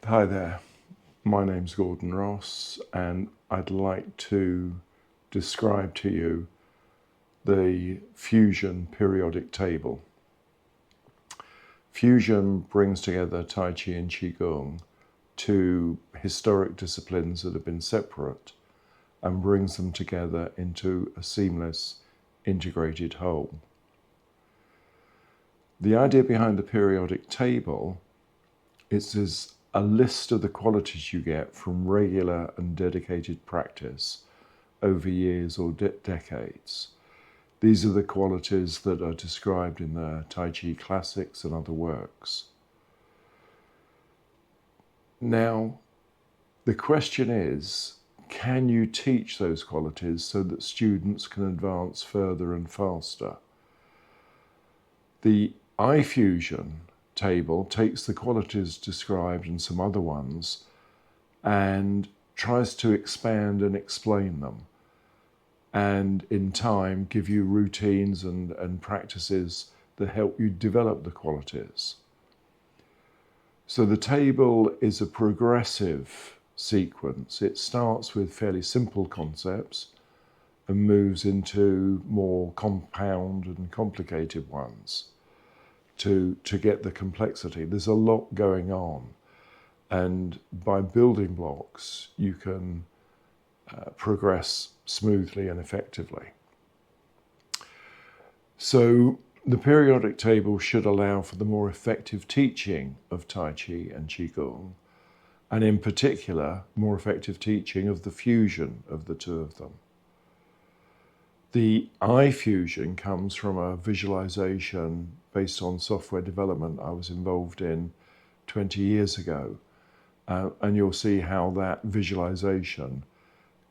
Hi there, my name's Gordon Ross and I'd like to describe to you the Fusion periodic table. Fusion brings together Tai Chi and Qigong, two historic disciplines that have been separate, and brings them together into a seamless, integrated whole. The idea behind the periodic table is a list of the qualities you get from regular and dedicated practice over years or decades. These are the qualities that are described in the Tai Chi classics and other works. Now, the question is, can you teach those qualities so that students can advance further and faster? The iFUSION table takes the qualities described and some other ones and tries to expand and explain them, and in time give you routines and practices that help you develop the qualities. So the table is a progressive sequence. It starts with fairly simple concepts and moves into more compound and complicated ones to get the complexity. There's a lot going on, and by building blocks you can progress smoothly and effectively. So the periodic table should allow for the more effective teaching of Tai Chi and Qigong, and in particular more effective teaching of the fusion of the two of them. The iFUSION comes from a visualization based on software development I was involved in 20 years ago. And you'll see how that visualization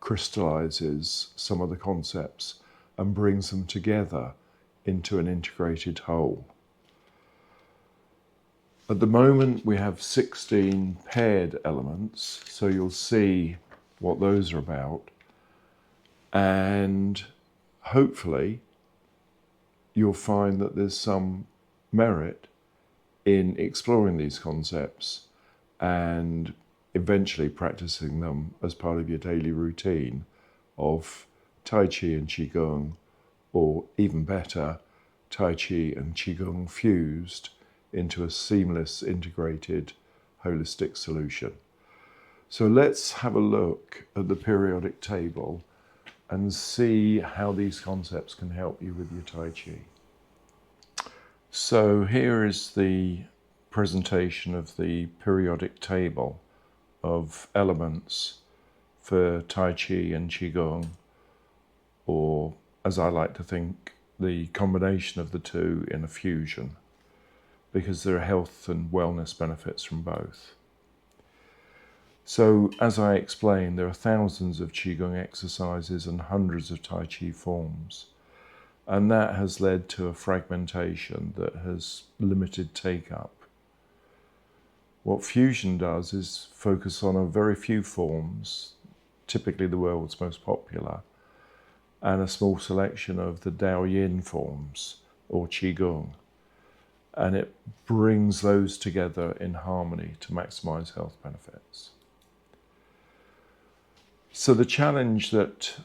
crystallizes some of the concepts and brings them together into an integrated whole. At the moment we have 16 paired elements, so you'll see what those are about, and hopefully you'll find that there's some merit in exploring these concepts and eventually practicing them as part of your daily routine of Tai Chi and Qigong, or even better, Tai Chi and Qigong fused into a seamless, integrated, holistic solution. So let's have a look at the periodic table and see how these concepts can help you with your Tai Chi. So here is the presentation of the periodic table of elements for Tai Chi and Qigong, or as I like to think, the combination of the two in a fusion, because there are health and wellness benefits from both. So, as I explained, there are thousands of Qigong exercises and hundreds of Tai Chi forms, and that has led to a fragmentation that has limited take-up. What fusion does is focus on a very few forms, typically the world's most popular, and a small selection of the Dao Yin forms, or Qigong, and it brings those together in harmony to maximize health benefits. So the challenge that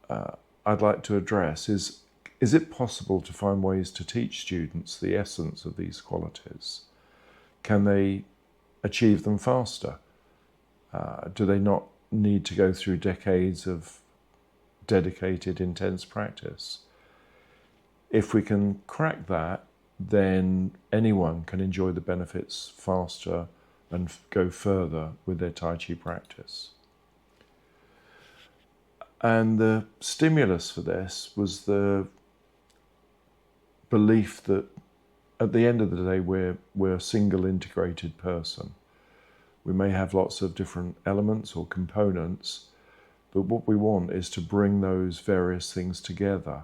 I'd like to address is it possible to find ways to teach students the essence of these qualities? Can they achieve them faster? Do they not need to go through decades of dedicated, intense practice? If we can crack that, then anyone can enjoy the benefits faster and go further with their Tai Chi practice. And the stimulus for this was the belief that at the end of the day we're a single integrated person. We may have lots of different elements or components, but what we want is to bring those various things together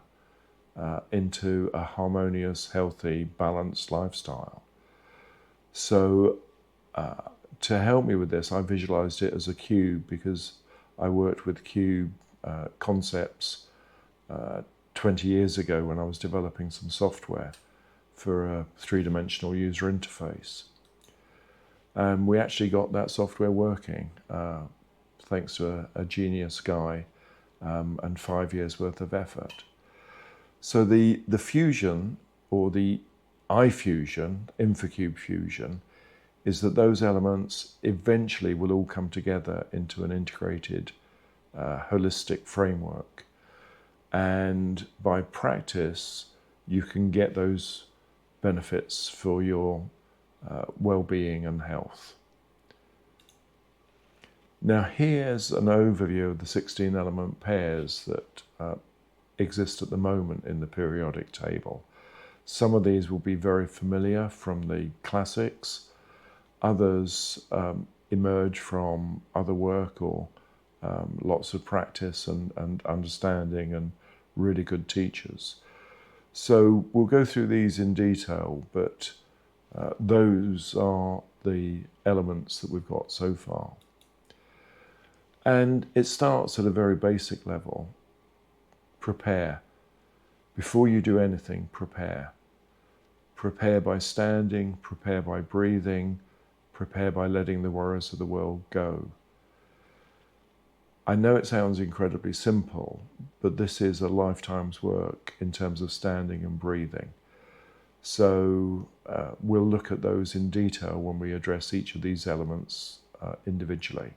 into a harmonious, healthy, balanced lifestyle. So to help me with this, I visualized it as a cube, because I worked with cube concepts 20 years ago when I was developing some software for a three-dimensional user interface. And we actually got that software working thanks to a genius guy and 5 years worth of effort. So the fusion, or the iFUSION, InfoCube fusion, is that those elements eventually will all come together into an integrated, holistic framework. And by practice, you can get those benefits for your well-being and health. Now here's an overview of the 16 element pairs that exist at the moment in the periodic table. Some of these will be very familiar from the classics. Others emerge from other work or lots of practice and understanding and really good teachers. So we'll go through these in detail, but those are the elements that we've got so far. And it starts at a very basic level. Prepare. Before you do anything, prepare. Prepare by standing, prepare by breathing, prepare by letting the worries of the world go. I know it sounds incredibly simple, but this is a lifetime's work in terms of standing and breathing. So we'll look at those in detail when we address each of these elements individually.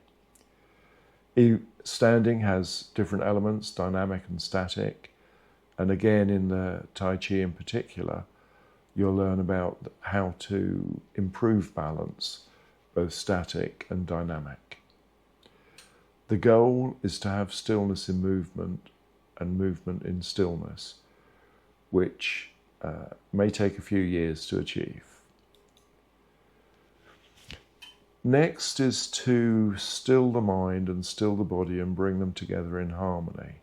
Standing has different elements, dynamic and static. And again, in the Tai Chi in particular, you'll learn about how to improve balance, both static and dynamic. The goal is to have stillness in movement and movement in stillness, which may take a few years to achieve. Next is to still the mind and still the body and bring them together in harmony.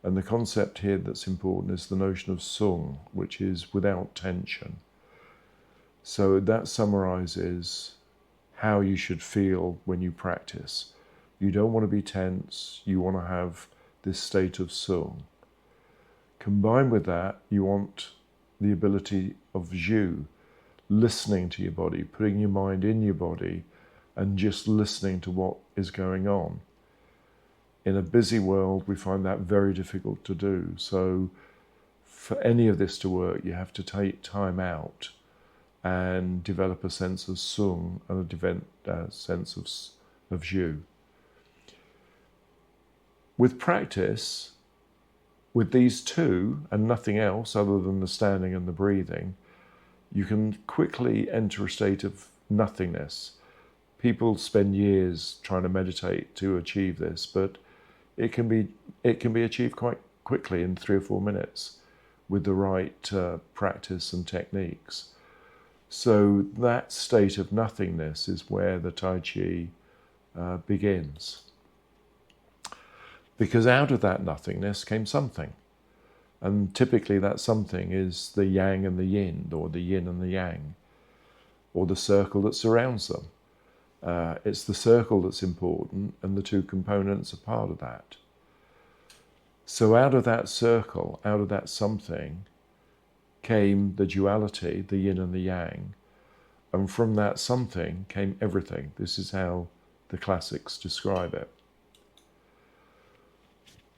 And the concept here that's important is the notion of sung, which is without tension. So that summarizes how you should feel when you practice. You don't want to be tense, you want to have this state of sung. Combined with that, you want the ability of zhu, listening to your body, putting your mind in your body and just listening to what is going on. In a busy world, we find that very difficult to do. So for any of this to work, you have to take time out and develop a sense of sung and a sense of zhu. With practice, with these two and nothing else other than the standing and the breathing, you can quickly enter a state of nothingness. People spend years trying to meditate to achieve this, but it can be achieved quite quickly in 3 or 4 minutes with the right practice and techniques. So that state of nothingness is where the Tai Chi begins. Because out of that nothingness came something. And typically that something is the yang and the yin, or the yin and the yang, or the circle that surrounds them. It's the circle that's important, and the two components are part of that. So out of that circle, out of that something, came the duality, the yin and the yang, and from that something came everything. This is how the classics describe it.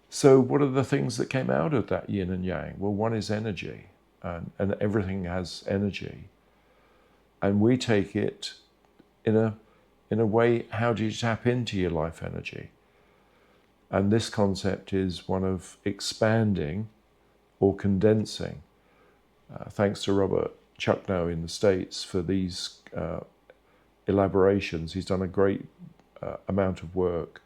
So what are the things that came out of that yin and yang? Well, one is energy, and everything has energy. And we take it in a way, how do you tap into your life energy? And this concept is one of expanding or condensing. Thanks to Robert Chucknow in the States for these elaborations. He's done a great amount of work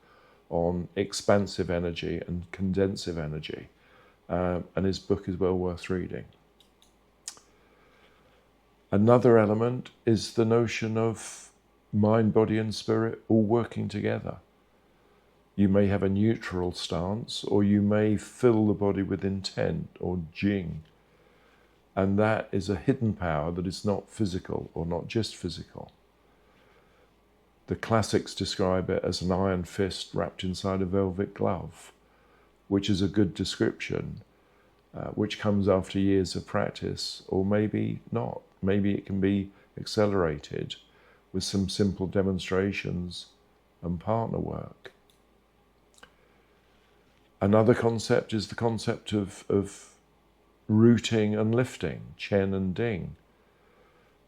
on expansive energy and condensive energy. And his book is well worth reading. Another element is the notion of mind, body and spirit all working together. You may have a neutral stance, or you may fill the body with intent or jing. And that is a hidden power that is not physical or not just physical. The classics describe it as an iron fist wrapped inside a velvet glove, which is a good description, which comes after years of practice, or maybe not. Maybe it can be accelerated with some simple demonstrations and partner work. Another concept is the concept of rooting and lifting, Chen and Ding.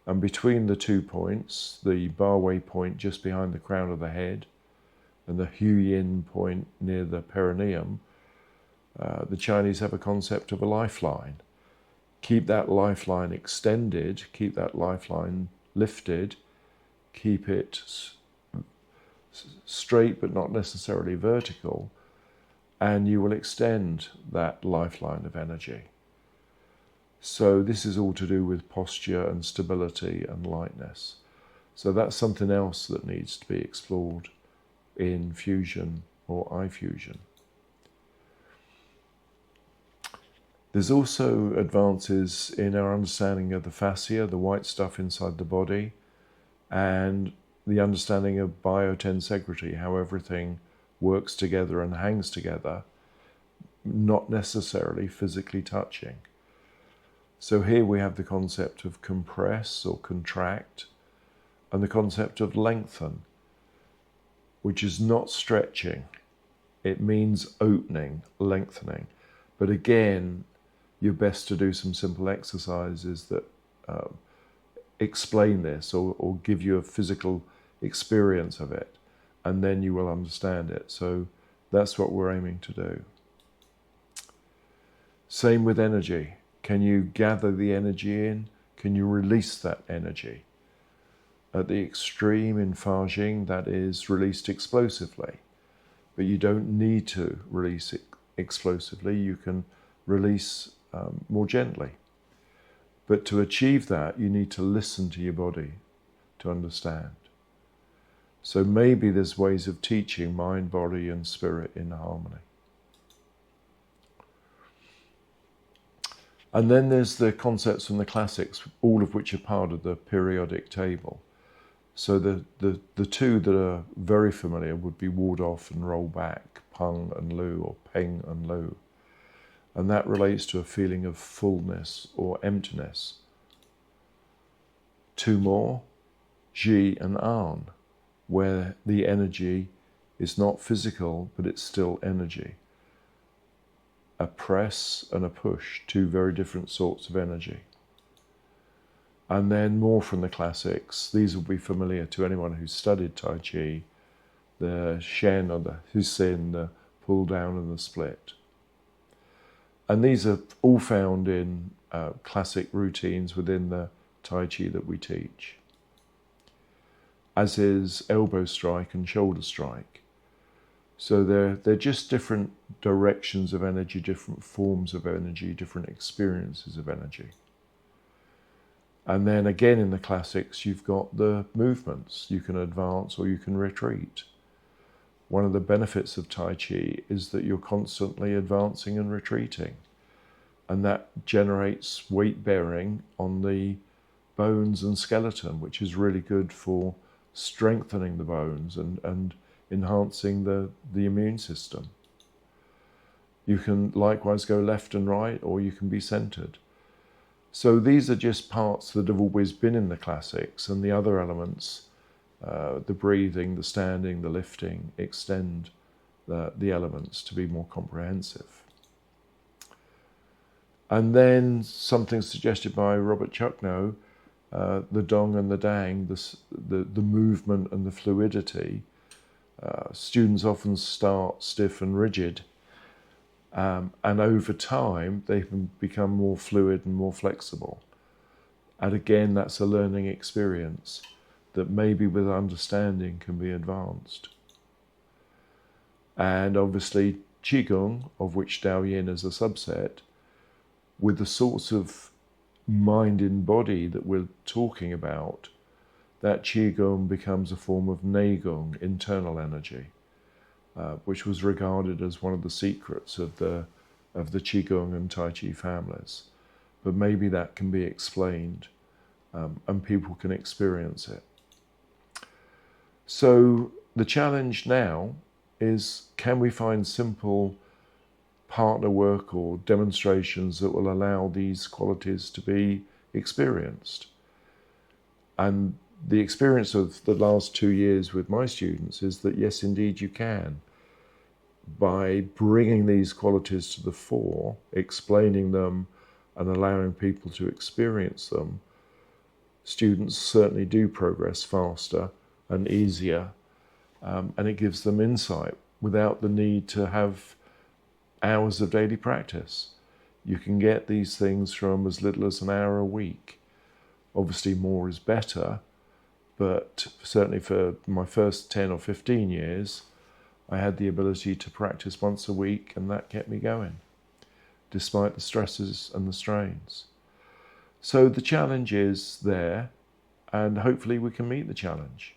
And between the 2 points, the Ba-Wei point just behind the crown of the head and the Hu-Yin point near the perineum, the Chinese have a concept of a lifeline. Keep that lifeline extended, keep that lifeline lifted, keep it straight but not necessarily vertical, and you will extend that lifeline of energy. So this is all to do with posture and stability and lightness. So that's something else that needs to be explored in fusion or iFUSION. There's also advances in our understanding of the fascia, the white stuff inside the body, and the understanding of biotensegrity, how everything works together and hangs together, not necessarily physically touching. So here we have the concept of compress or contract, and the concept of lengthen, which is not stretching. It means opening, lengthening. But again, you're best to do some simple exercises that explain this or give you a physical experience of it, and then you will understand it. So that's what we're aiming to do. Same with energy. Can you gather the energy in? Can you release that energy? At the extreme in Fa Jing, that is released explosively. But you don't need to release it explosively. You can release more gently. But to achieve that, you need to listen to your body to understand. So maybe there's ways of teaching mind, body, and spirit in harmony. And then there's the concepts from the classics, all of which are part of the periodic table. So the two that are very familiar would be ward off and roll back, Peng and Lu, or Peng and Lu. And that relates to a feeling of fullness or emptiness. Two more, Ji and An, where the energy is not physical, but it's still energy. A press and a push, two very different sorts of energy. And then more from the classics. These will be familiar to anyone who's studied Tai Chi. The Shen or the Husin, the pull down and the split. And these are all found in classic routines within the Tai Chi that we teach. As is elbow strike and shoulder strike. So they're just different directions of energy, different forms of energy, different experiences of energy. And then again in the classics, you've got the movements. You can advance or you can retreat. One of the benefits of Tai Chi is that you're constantly advancing and retreating. And that generates weight bearing on the bones and skeleton, which is really good for strengthening the bones and enhancing the immune system. You can likewise go left and right, or you can be centered. So these are just parts that have always been in the classics, and the other elements, the breathing, the standing, the lifting, extend the elements to be more comprehensive. And then something suggested by Robert Chucknow, the dong and the dang, the movement and the fluidity. Students often start stiff and rigid, and over time they can become more fluid and more flexible. And again, that's a learning experience that maybe with understanding can be advanced. And obviously Qigong, of which Dao Yin is a subset, with the sorts of mind in body that we're talking about, that Qigong becomes a form of Neigong, internal energy, which was regarded as one of the secrets of the Qigong and Tai Chi families. But maybe that can be explained and people can experience it. So the challenge now is, can we find simple partner work or demonstrations that will allow these qualities to be experienced? And the experience of the last 2 years with my students is that yes, indeed you can. By bringing these qualities to the fore, explaining them and allowing people to experience them, students certainly do progress faster and easier, and it gives them insight without the need to have hours of daily practice. You can get these things from as little as an hour a week. Obviously more is better, but certainly for my first 10 or 15 years, I had the ability to practice once a week, and that kept me going, despite the stresses and the strains. So the challenge is there, and hopefully we can meet the challenge.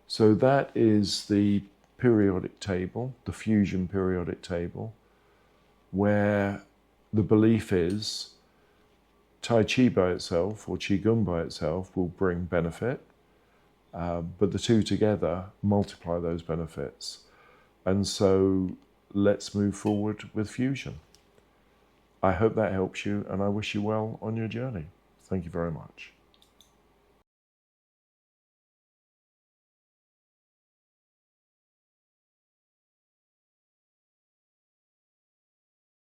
So that is the periodic table, the fusion periodic table, where the belief is Tai Chi by itself or Qigong by itself will bring benefit, but the two together multiply those benefits. And so let's move forward with fusion. I hope that helps you, and I wish you well on your journey. Thank you very much.